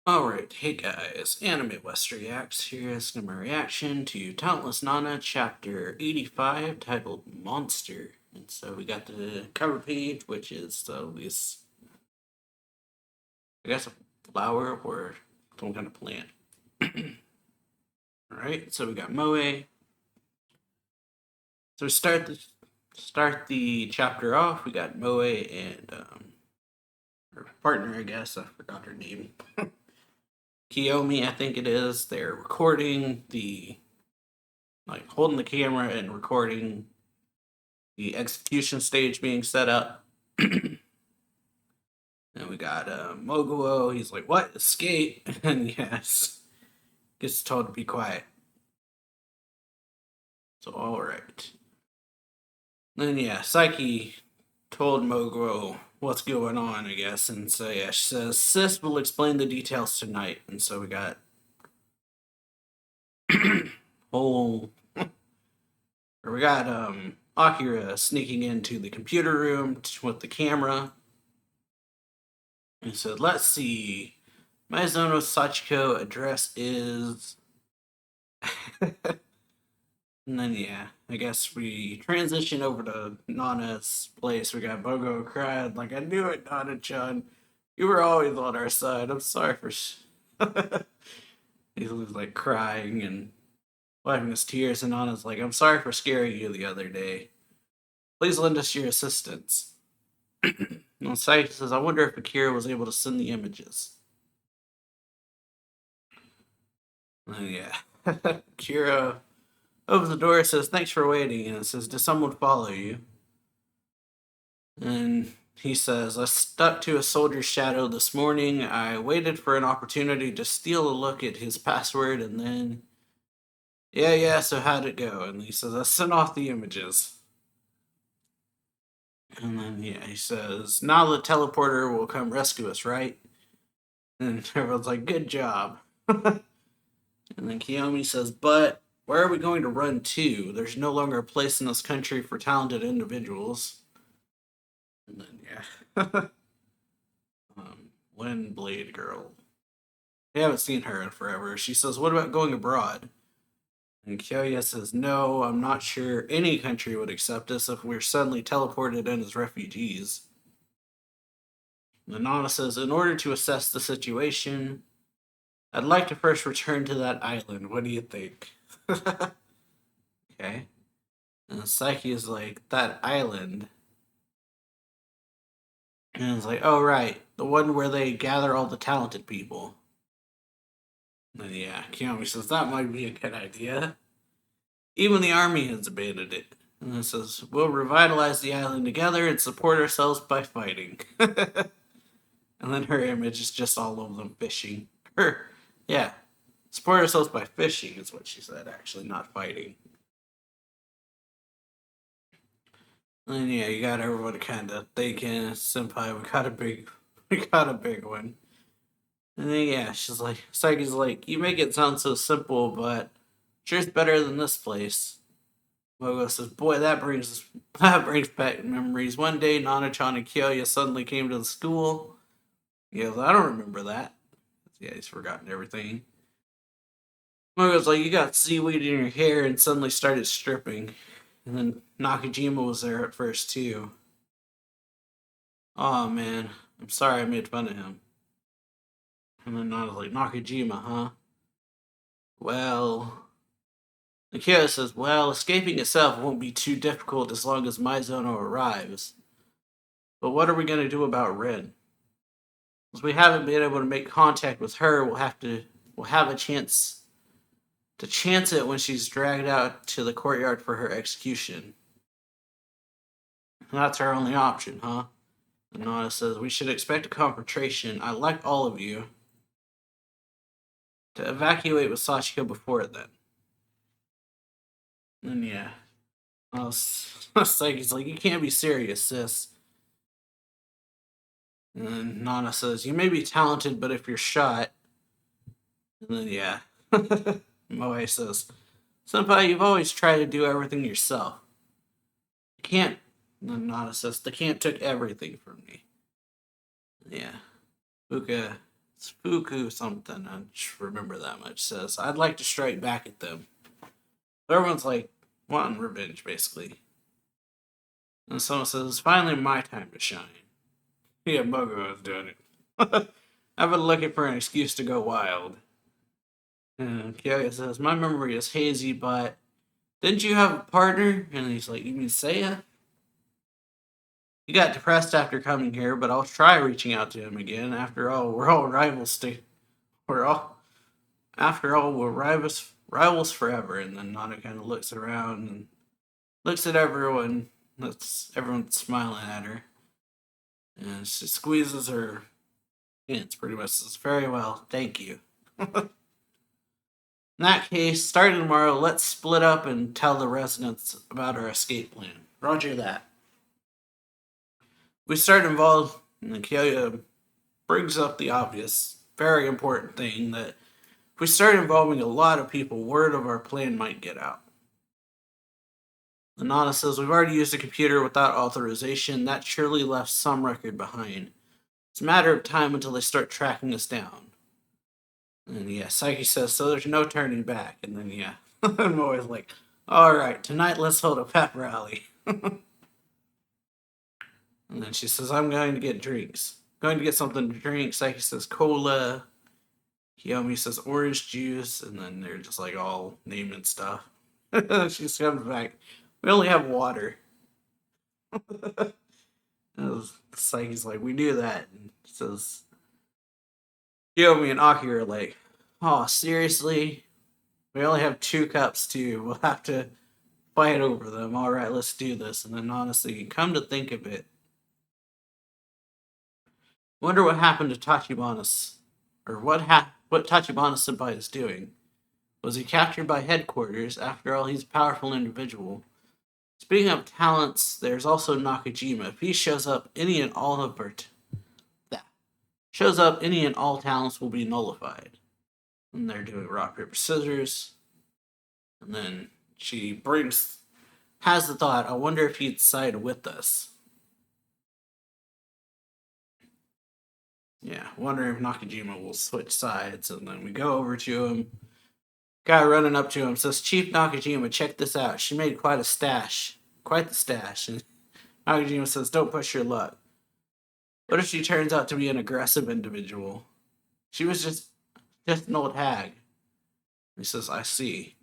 Alright, hey guys, AnimeWestReacts. Here's my reaction to Talentless Nana, Chapter 85, titled Monster. And so we got the cover page, which is this, I guess, a flower or some kind of plant. Alright, so we got Moe. So we start the chapter off. We got Moe and her partner, I guess. I forgot her name. Kiyomi, I think it is. They're recording holding the camera and recording the execution stage being set up. And we got Moguo. He's like, "What? Escape?" And yes, gets told to be quiet. So all right. Then yeah, Psyche told Moguo what's going on, I guess, and so yeah, she says Sis will explain the details tonight. And so we got whole or we got Akira sneaking into the computer room with the camera. And he said, "Let's see. Maizono Sachiko address is." And then yeah, I guess we transition over to Nana's place. We got Bogo crying like, "I knew it, Nana-chan. You were always on our side. I'm sorry for." He was like crying and wiping his tears, and Nana's like, "I'm sorry for scaring you the other day. Please lend us your assistance." And Saiki says, "I wonder if Akira was able to send the images." And yeah, Akira opens the door, says, "Thanks for waiting," and it says, "Did someone follow you?" And he says, "I stuck to a soldier's shadow this morning. I waited for an opportunity to steal a look at his password, and then, yeah, so how'd it go?" And he says, "I sent off the images." And then, yeah, he says, "Now the teleporter will come rescue us, right?" And everyone's like, "Good job." And then Kiyomi says, "But where are we going to run to? There's no longer a place in this country for talented individuals." And then, yeah. Wind Blade Girl. We haven't seen her in forever. She says, "What about going abroad?" And Kyoya says, "No, I'm not sure any country would accept us if we're suddenly teleported in as refugees." And Nana says, "In order to assess the situation, I'd like to first return to that island. What do you think?" Okay. And Psyche is like, "That island." And it's like, "Oh, right. The one where they gather all the talented people." And yeah, Kiyomi says, "That might be a good idea. Even the army has abandoned it." And it says, "We'll revitalize the island together and support ourselves by fighting." And then her image is just all of them fishing. Yeah. Support ourselves by fishing is what she said, actually, not fighting. And yeah, you got everyone kind of thinking, "Senpai, we got a big one." And then yeah, she's like, Psyche's like, "You make it sound so simple, but sure's better than this place." Mogo says, "Boy, that brings back memories. One day, Nana-chan and Kyoya suddenly came to the school." He goes, "I don't remember that." Yeah, he's forgotten everything. Mogo's like, "You got seaweed in your hair," and suddenly started stripping. And then Nakajima was there at first too. "Oh man, I'm sorry I made fun of him." And then Nana's like, "Nakajima, huh? Well." Akira says, "Well, escaping itself won't be too difficult as long as Maizono arrives. But what are we going to do about Rin? As we haven't been able to make contact with her, we'll have a chance to chance it when she's dragged out to the courtyard for her execution. And that's our only option, huh?" And Nana says, "We should expect a confrontation. I like all of you to evacuate with Sachiko before then." And yeah, Psyche's like, "You can't be serious, sis." And then Nana says, "You may be talented, but if you're shot." And then yeah, Moe says, "Senpai, you've always tried to do everything yourself. You can't." And then Nana says, "The camp took everything from me." Yeah, Fuka. It's Fuku something. I just remember that much. Says, I'd like to strike back at them. Everyone's like, wanting revenge, basically. And someone says, it's finally my time to shine. Yeah, Mogo is doing it. I've been looking for an excuse to go wild. And Kyoya says, my memory is hazy, but didn't you have a partner? And he's like, you mean Seiya? He got depressed after coming here, but I'll try reaching out to him again. After all, we're all rivals. We're all, after all, we're rivals forever. And then Nana kind of looks around and looks at everyone. Everyone's smiling at her. And she squeezes her hands pretty much. Says, very well, thank you. In that case, starting tomorrow, let's split up and tell the residents about our escape plan. Roger that. We start involved, and Kyoya brings up the obvious, very important thing that if we start involving a lot of people, word of our plan might get out. Nana says, we've already used a computer without authorization. That surely left some record behind. It's a matter of time until they start tracking us down. And yeah, Psyche says, so there's no turning back. And then yeah, I'm always like, alright, tonight let's hold a pep rally. And then she says, I'm going to get drinks. Going to get something to drink. Psyche says, cola. Kiyomi says, orange juice. And then they're just like all naming stuff. She comes back. We only have water. Psyche's like, we knew that. And says, Kiyomi and Aki are like, oh, seriously? We only have 2 cups too. We'll have to fight over them. Alright, let's do this. And then honestly, come to think of it, wonder what happened to Tachibana, or what Tachibana Senpai is doing. Was he captured by headquarters? After all, he's a powerful individual. Speaking of talents, there's also Nakajima. If he shows up, any and all talents will be nullified. And they're doing rock, paper, scissors. And then she has the thought, I wonder if he'd side with us. Yeah, wondering if Nakajima will switch sides. And then we go over to him. Guy running up to him says, Chief Nakajima, check this out. She made quite the stash. And Nakajima says, don't push your luck. What if she turns out to be an aggressive individual? She was just an old hag. He says, I see.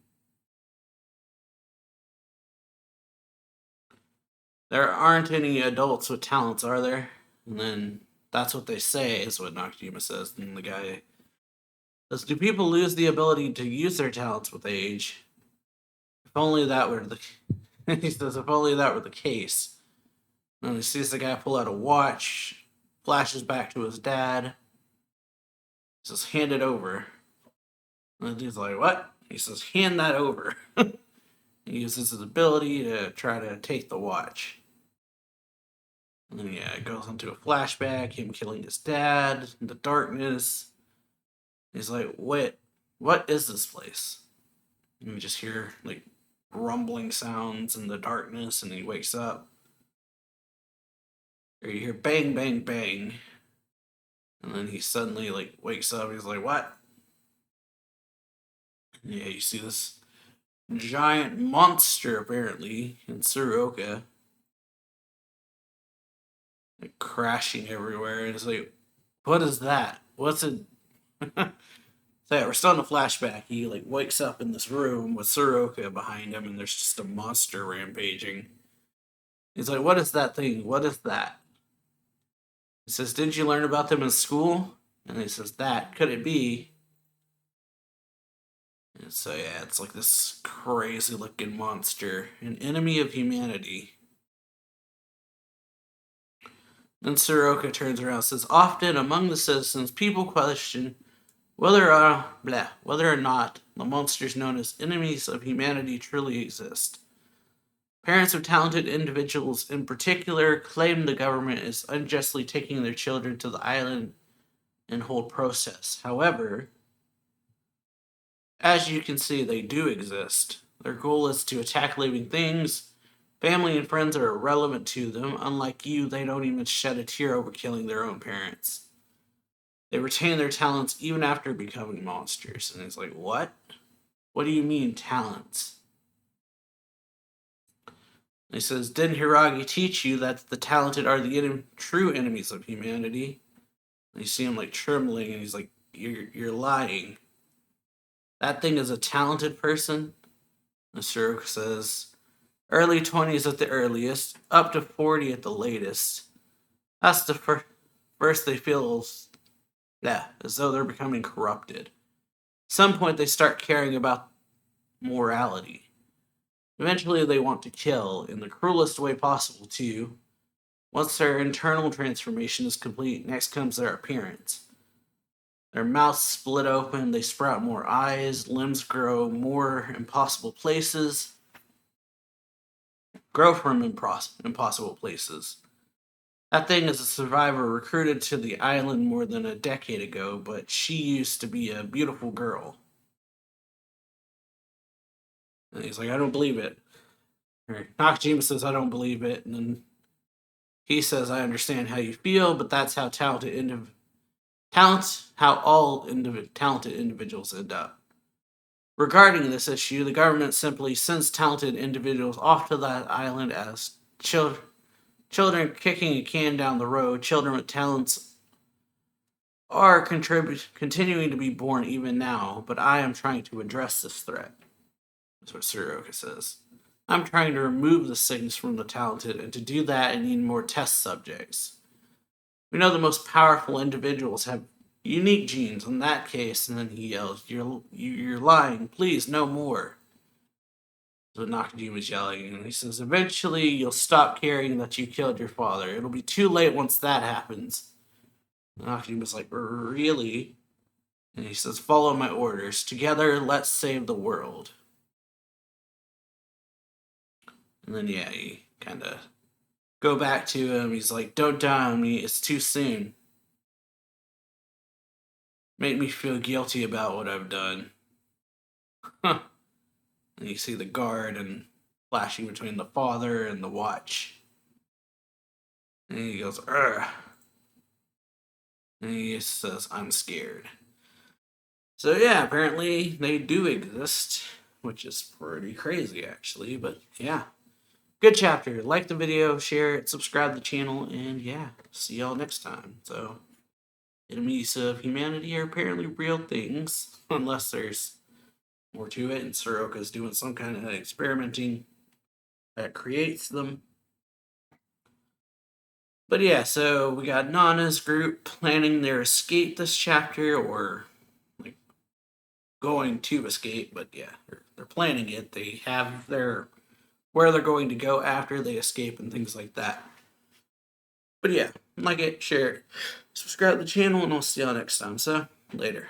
There aren't any adults with talents, are there? And then that's what they say, is what Nakajima says. And the guy says, do people lose the ability to use their talents with age? If only that were the he says, if only that were the case. And he sees the guy pull out a watch, flashes back to his dad. He says, hand it over. And the dude's like, what? He says, hand that over. He uses his ability to try to take the watch. And then, yeah, it goes into a flashback, him killing his dad in the darkness. He's like, what is this place? And we just hear, like, rumbling sounds in the darkness, and he wakes up. Or you hear bang, bang, bang. And then he suddenly, like, wakes up. He's like, what? And yeah, you see this giant monster, apparently, in Tsuruoka. Like, crashing everywhere. And it's like, what is that? What's it? So yeah, we're still in a flashback. He, like, wakes up in this room with Tsuruoka behind him, and there's just a monster rampaging. He's like, what is that thing? What is that? He says, didn't you learn about them in school? And he says, that. Could it be? And so yeah, it's like this crazy looking monster. An enemy of humanity. Then Tsuruoka turns around and says, often among the citizens, people question whether or not the monsters known as enemies of humanity truly exist. Parents of talented individuals in particular claim the government is unjustly taking their children to the island and hold protests. However, as you can see, they do exist. Their goal is to attack living things. Family and friends are irrelevant to them. Unlike you, they don't even shed a tear over killing their own parents. They retain their talents even after becoming monsters. And he's like, what? What do you mean, talents? And he says, didn't Hiragi teach you that the talented are the true enemies of humanity? And you see him like trembling, and he's like, you're lying. That thing is a talented person? And Shirok says, early 20s at the earliest, up to 40 at the latest. That's the first they feel, as though they're becoming corrupted. At some point, they start caring about morality. Eventually, they want to kill in the cruelest way possible, too. Once their internal transformation is complete, next comes their appearance. Their mouths split open, they sprout more eyes, limbs grow more impossible places. Grow from impossible places. That thing is a survivor recruited to the island more than a decade ago, but she used to be a beautiful girl. And he's like, I don't believe it. Or Nakajima says, I don't believe it. And then he says, I understand how you feel, but that's how talented individuals end up. Regarding this issue, the government simply sends talented individuals off to that island as children kicking a can down the road. Children with talents are continuing to be born even now, but I am trying to address this threat. That's what Tsuruoka says. I'm trying to remove the sickness from the talented, and to do that I need more test subjects. We know the most powerful individuals have unique genes in that case, and then he yells, You're lying, please, no more. So Nakajima's yelling, and he says, eventually you'll stop caring that you killed your father. It'll be too late once that happens. And Nakajima's like, really? And he says, follow my orders. Together, let's save the world. And then, he kind of go back to him. He's like, don't die on me. It's too soon. Make me feel guilty about what I've done. Huh. And you see the guard and flashing between the father and the watch. And he goes, Urgh. And he says, I'm scared. So yeah, apparently they do exist, which is pretty crazy actually, but yeah. Good chapter. Like the video, share it, subscribe to the channel, and yeah, see y'all next time. So, enemies of humanity are apparently real things, unless there's more to it, and Tsuruoka's doing some kind of experimenting that creates them. But yeah, so we got Nana's group planning their escape this chapter, or like going to escape, but yeah, they're planning it. They have their where they're going to go after they escape and things like that. But yeah, like it, share it, subscribe to the channel, and I'll see y'all next time. So, later.